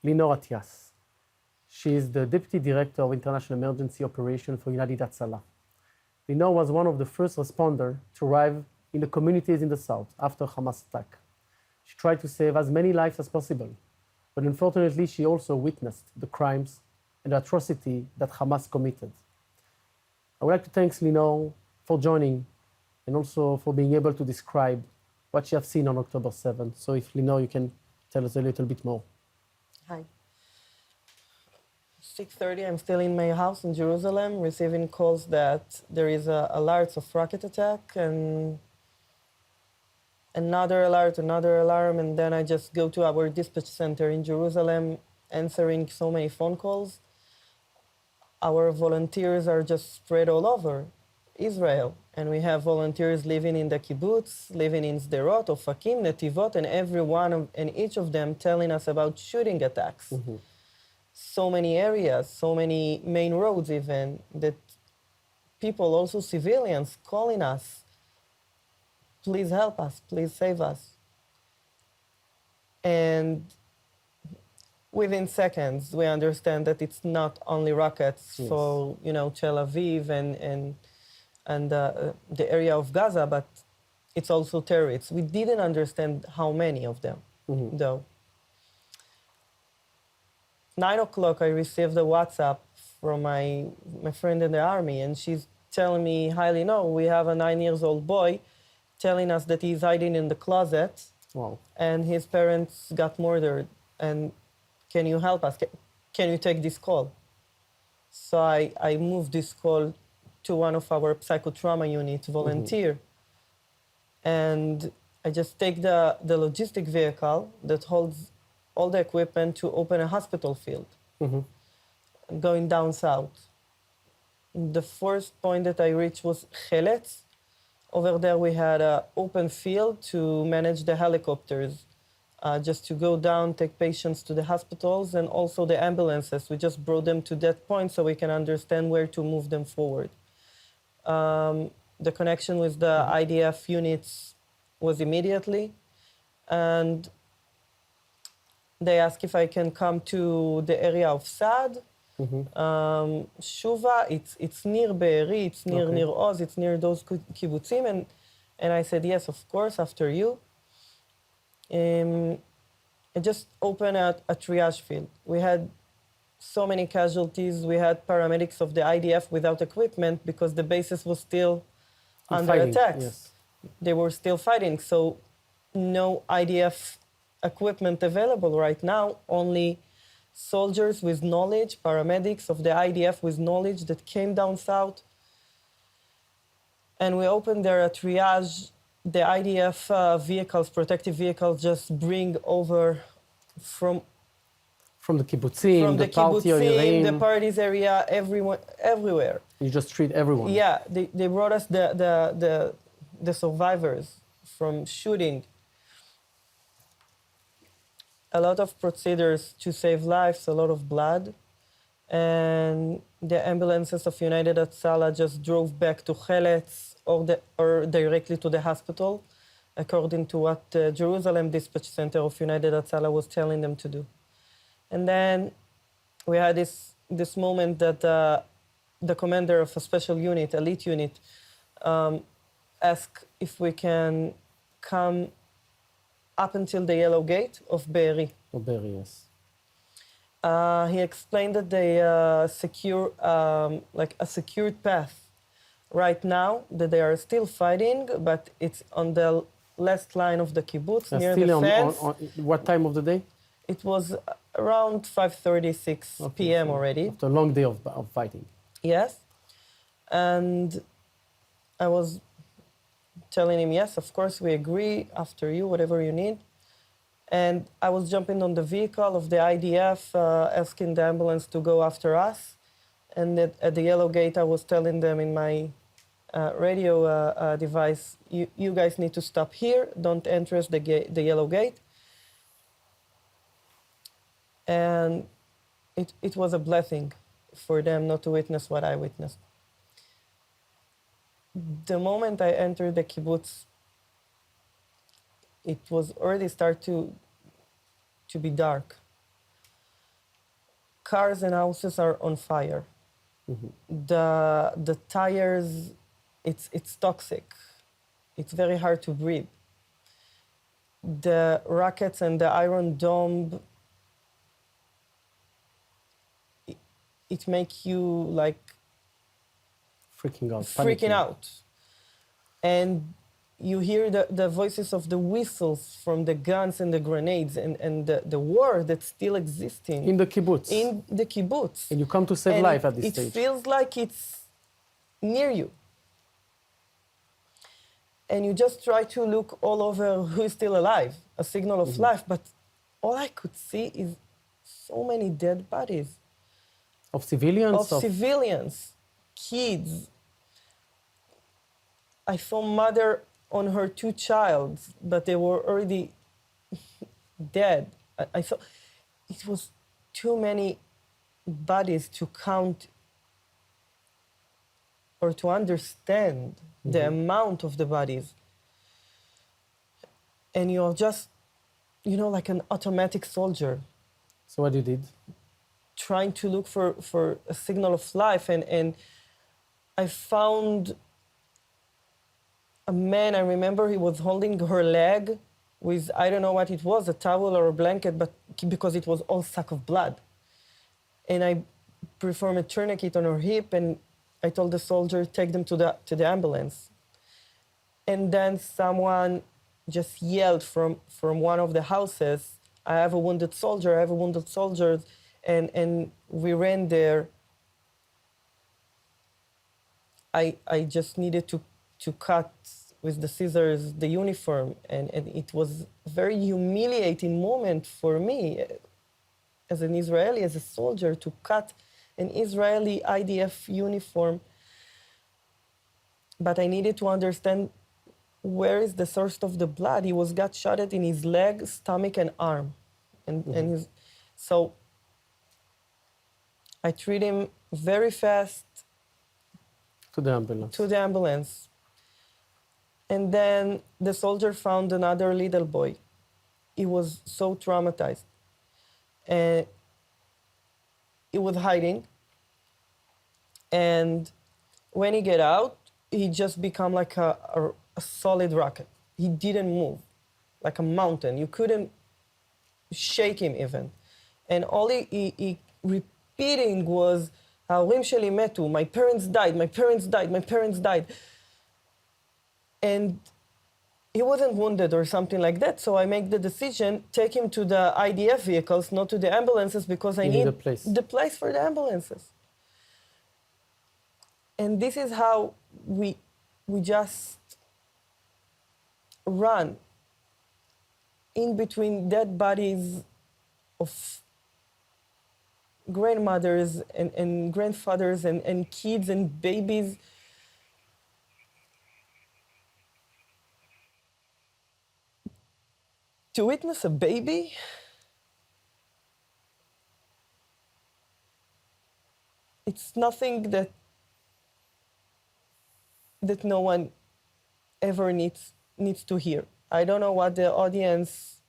Linor Attias. She is the Deputy Director of International Emergency Operations for United Hatzalah. Linor was one of the first responders to arrive in the communities in the south after Hamas attack. She tried to save as many lives as possible, but unfortunately she also witnessed the crimes and the atrocity that Hamas committed. I would like to thank Linor for joining and also for being able to describe what you have seen on October 7th. So if Linor, you can tell us a little bit more. Hi. 6:30, I'm still in my house in Jerusalem, receiving calls that there is alerts of rocket attack and another alert, another alarm, and then I just go to our dispatch center in Jerusalem, answering so many phone calls. Our volunteers are just spread all over Israel, and we have volunteers living in the kibbutz, living in Sderot, Ofakim, Netivot, and every one and each of them telling us about shooting attacks. Mm-hmm. So many areas, so many main roads even, that people, also civilians, calling us, please help us, please save us. And within seconds, we understand that it's not only rockets for, Tel Aviv and the area of Gaza, but it's also terrorists. We didn't understand how many of them, though. 9 o'clock, I received a WhatsApp from my friend in the army, and she's telling me, hi, Linor, we have a 9-year-old boy telling us that he's hiding in the closet. Wow. And his parents got murdered. And can you help us? Can you take this call? So I moved this call to one of our psychotrauma unit volunteer. And I just take the logistic vehicle that holds all the equipment to open a hospital field, going down south. The first point that I reached was Cheletz. Over there, we had an open field to manage the helicopters, just to go down, take patients to the hospitals, and also the ambulances. We just brought them to that point so we can understand where to move them forward. The connection with the IDF units was immediately, and they asked if I can come to the area of Saad. Shuva, it's near Be'eri, it's near Nir Oz, it's near those kibbutzim, and I said yes, of course, after you. I just opened a triage field. We had so many casualties. We had paramedics of the IDF without equipment because the bases was still under attack. Yes. They were still fighting, so no IDF equipment available right now, only soldiers with knowledge, paramedics of the IDF with knowledge that came down south. And we opened there a triage. The IDF vehicles, protective vehicles, just bring over from the kibbutzim, the parties area, everywhere. You just treat everyone. Yeah, they brought us the survivors from shooting. A lot of procedures to save lives, a lot of blood. And the ambulances of United Hatzalah just drove back to Cheletz or directly to the hospital, according to what the Jerusalem Dispatch Center of United Hatzalah was telling them to do. And then we had this moment that the commander of a special unit, elite unit, asked if we can come up until the yellow gate of Be'eri. Of Be'eri, yes. He explained that they secure like a secured path right now, that they are still fighting, but it's on the last line of the kibbutz, near the fence. On what time of the day? It was around 5:36 p.m. already. After a long day of fighting. Yes. And I was telling him, yes, of course, we agree, after you, whatever you need. And I was jumping on the vehicle of the IDF, asking the ambulance to go after us. And at the yellow gate, I was telling them in my radio device, you guys need to stop here, don't enter the yellow gate. And it was a blessing for them not to witness what I witnessed. The moment I entered the kibbutz, it was already start to be dark. cars and houses are on fire. The tires, it's toxic. It's very hard to breathe. The rockets and the Iron Dome, it makes you like Freaking out. freaking panicking. out. And you hear the voices of the whistles from the guns and the grenades and the war that's still existing In the kibbutz. in the kibbutz. And you come to save And life at this it stage. feels like it's near you. And you just try to look all over who is still alive, a signal of life. But all I could see is so many dead bodies Of civilians? of civilians, kids. I saw mother on her two childs, but they were already dead. I saw it was too many bodies to count or to understand the amount of the bodies. And you're just, like an automatic soldier So what you did? trying to look for a signal of life. And I found a man, I remember he was holding her leg with, I don't know what it was, a towel or a blanket, but because it was all sack of blood. And I performed a tourniquet on her hip, and I told the soldier, take them to the ambulance. And then someone just yelled from one of the houses, I have a wounded soldier, I have a wounded soldier. And we ran there. I just needed to cut with the scissors the uniform, and it was a very humiliating moment for me as an Israeli, as a soldier, to cut an Israeli IDF uniform. But I needed to understand where is the source of the blood. He got shot at in his leg, stomach, and arm. And so I treat him very fast To the ambulance. to the ambulance. And then the soldier found another little boy. He was so traumatized. And he was hiding. And when he get out, he just become like a solid rocket. He didn't move, like a mountain. You couldn't shake him even. And all he repeating was, ההורים שלי מתו, my parents died, my parents died, my parents died. And he wasn't wounded or something like that, so I make the decision, take him to the IDF vehicles, not to the ambulances, because I need the place for the ambulances. And this is how we just run in between dead bodies of grandmothers and grandfathers and kids and babies. To witness a baby it's nothing that no one ever needs to hear. I don't know what the audience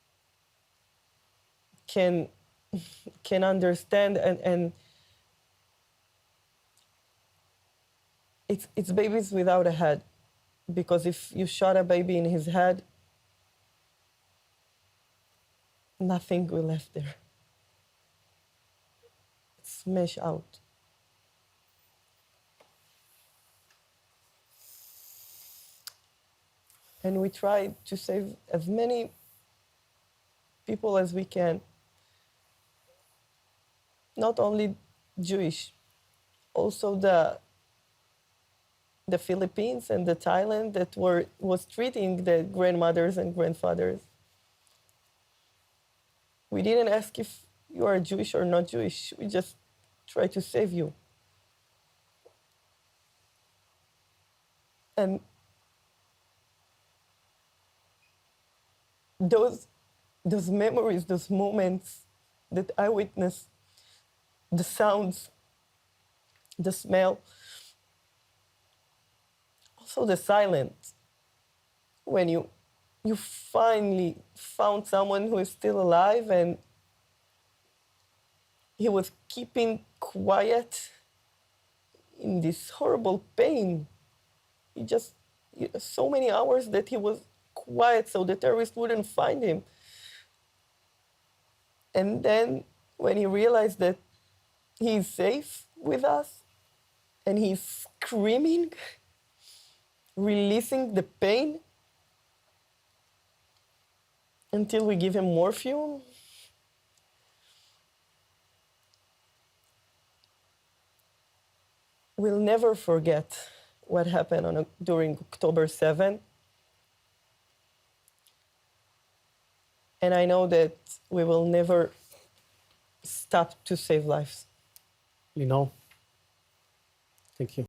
can understand, and it's babies without a head, because if you shot a baby in his head, nothing will left there. Smash out. And we try to save as many people as we can. Not only Jewish, also the Philippines and the Thailand that was treating the grandmothers and grandfathers. We didn't ask if you are Jewish or not Jewish. We just try to save you. And those memories, those moments that I witnessed, the sounds, the smell, also the silence, when you finally found someone who is still alive, and he was keeping quiet in this horrible pain. So many hours that he was quiet so the terrorists wouldn't find him. And then when he realized that he's safe with us and he's screaming, releasing the pain until we give him morphine, we'll never forget what happened during October 7th. And I know that we will never stop to save lives. Linor, thank you.